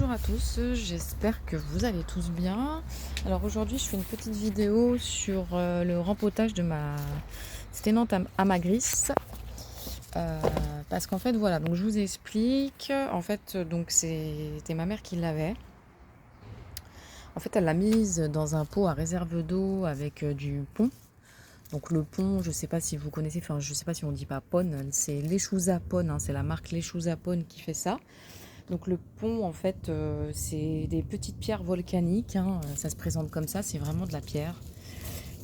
Bonjour à tous, j'espère que vous allez tous bien. Alors aujourd'hui je fais une petite vidéo sur le rempotage de ma sténante amagrisse. Parce qu'en fait voilà, donc je vous explique, en fait donc c'était ma mère qui l'avait. En fait elle l'a mise dans un pot à réserve d'eau avec du pont. Donc le pont, je sais pas si vous connaissez, enfin je sais pas si on dit pas Pon, c'est Lechuza Pon, hein, c'est la marque Lechuza Pon qui fait ça. Donc le pont, en fait, c'est des petites pierres volcaniques, hein, ça se présente comme ça, c'est vraiment de la pierre.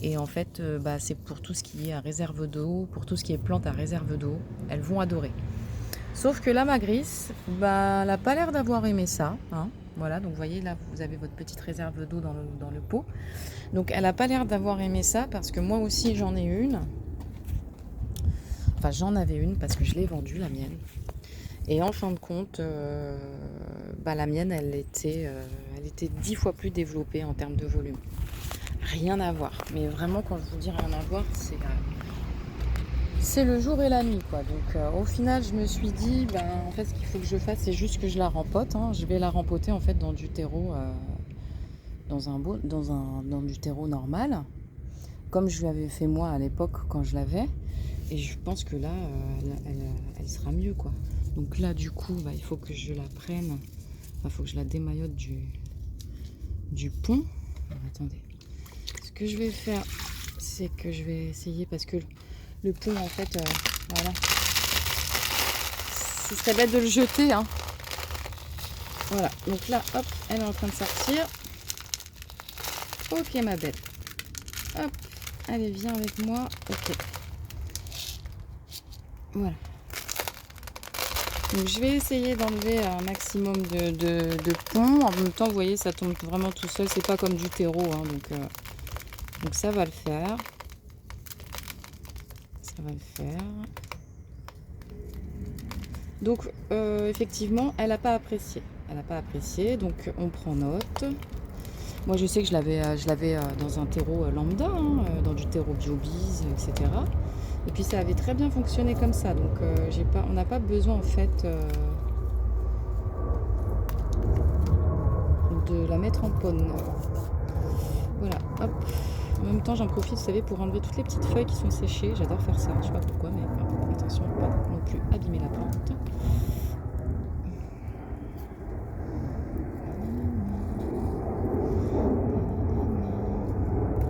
Et en fait, c'est pour tout ce qui est à réserve d'eau, pour tout ce qui est plantes à réserve d'eau, elles vont adorer. Sauf que la magrisse, elle n'a pas l'air d'avoir aimé ça, hein. Voilà, donc vous voyez, là, vous avez votre petite réserve d'eau dans le pot. Donc elle n'a pas l'air d'avoir aimé ça, parce que moi aussi, j'en ai une. Enfin, j'en avais une, parce que je l'ai vendue, la mienne. Et en fin de compte, la mienne, elle était 10 fois plus développée en termes de volume. Rien à voir. Mais vraiment, quand je vous dis rien à voir, c'est le jour et la nuit, quoi. Donc au final, je me suis dit, en fait, ce qu'il faut que je fasse, c'est juste que je la rempote, hein. Je vais la rempoter en fait dans du terreau, dans du terreau normal, comme je l'avais fait moi à l'époque quand je l'avais. Et je pense que là, elle sera mieux, quoi. Donc là, du coup, il faut que je la prenne. Il faut que je la démaillote du pont. Alors, attendez. Ce que je vais faire, c'est que je vais essayer, parce que le pont, en fait, voilà. Ce serait bête de le jeter, hein. Voilà. Donc là, hop, elle est en train de sortir. Ok, ma belle. Hop, allez, viens avec moi. Ok. Voilà. Donc je vais essayer d'enlever un maximum de pont. En même temps, vous voyez, ça tombe vraiment tout seul. C'est pas comme du terreau, hein, donc ça va le faire. Ça va le faire. Donc effectivement, elle n'a pas apprécié. Elle n'a pas apprécié, donc on prend note. Moi, je sais que je l'avais dans un terreau lambda, hein, dans du terreau biobise, etc. Et puis ça avait très bien fonctionné comme ça. Donc on n'a pas besoin en fait de la mettre en ponne. Voilà, hop. En même temps, j'en profite, vous savez, pour enlever toutes les petites feuilles qui sont séchées. J'adore faire ça, je sais pas pourquoi, mais attention, pas non plus abîmer la plante.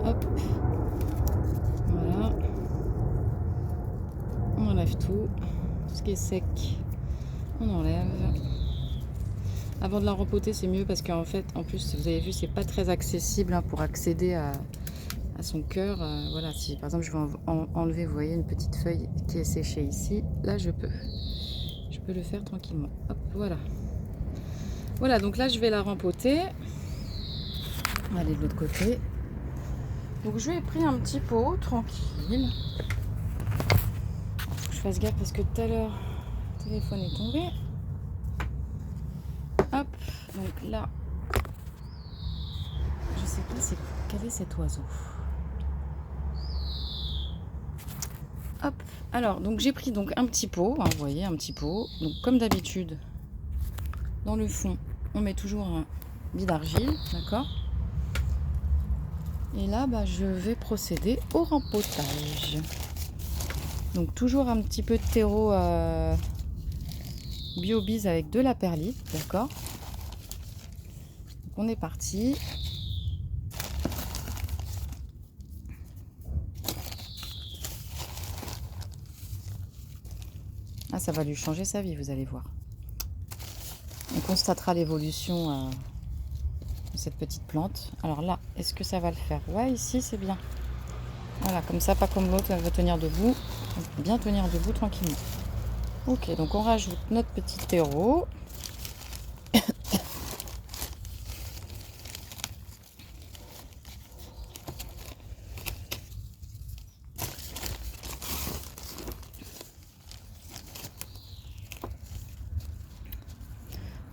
Hop. Voilà. On enlève tout. Ce qui est sec, on enlève. Avant de la rempoter, c'est mieux parce qu'en fait, en plus, vous avez vu, c'est pas très accessible, hein, pour accéder à son cœur. Voilà, si par exemple je veux enlever, vous voyez, une petite feuille qui est séchée ici, là je peux le faire tranquillement. Hop, voilà. Voilà, donc là je vais la rempoter. On va aller de l'autre côté. Donc je lui ai pris un petit pot tranquille. Faut que je fasse gaffe parce que tout à l'heure le téléphone est tombé. Hop, donc là, je sais pas quel est cet oiseau. Hop, alors donc j'ai pris donc un petit pot, hein, vous voyez, un petit pot. Donc comme d'habitude, dans le fond, on met toujours un billet d'argile, d'accord. Et là, je vais procéder au rempotage. Donc toujours un petit peu de terreau biobise avec de la perlite, d'accord. Donc on est parti. Ah, ça va lui changer sa vie, vous allez voir. On constatera l'évolution de cette petite plante. Alors là, est-ce que ça va le faire? Ouais, ici c'est bien. Voilà, comme ça, pas comme l'autre, elle va tenir debout. Bien tenir debout tranquillement. Ok, donc on rajoute notre petit terreau.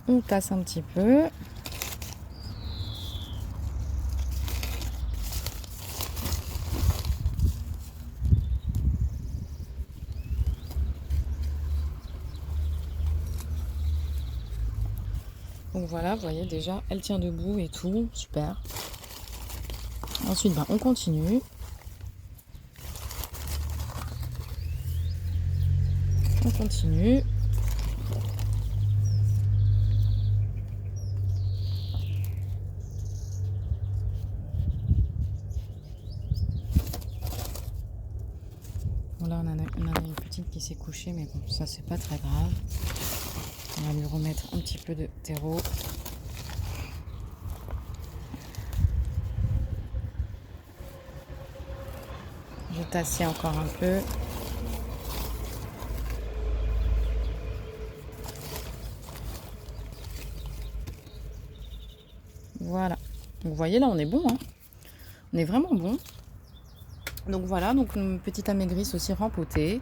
On tasse un petit peu. Donc Donc voilà, vous voyez déjà, elle tient debout et tout, super. Ensuite, on continue. On continue. Bon, là, on en a une petite qui s'est couchée, mais bon, ça, c'est pas très grave. On va lui remettre un petit peu de terreau. Je tassais encore un peu. Voilà. Donc, vous voyez, là, on est bon. Hein. On est vraiment bon. Donc voilà, donc une petite amaigrisse aussi rempotée.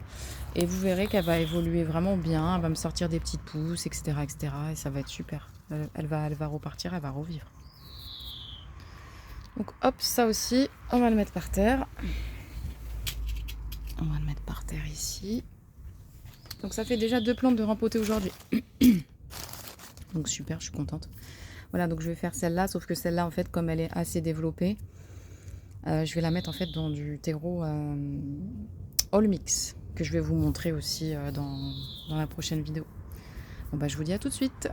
Et vous verrez qu'elle va évoluer vraiment bien. Elle va me sortir des petites pousses, etc. etc. Et ça va être super. Elle va repartir, elle va revivre. Donc hop, ça aussi, on va le mettre par terre. On va le mettre par terre ici. Donc ça fait déjà 2 plantes de rempotées aujourd'hui. Donc super, je suis contente. Voilà, donc je vais faire celle-là, sauf que celle-là, en fait, comme elle est assez développée, je vais la mettre en fait dans du terreau all mix, que je vais vous montrer aussi dans la prochaine vidéo. Bon je vous dis à tout de suite.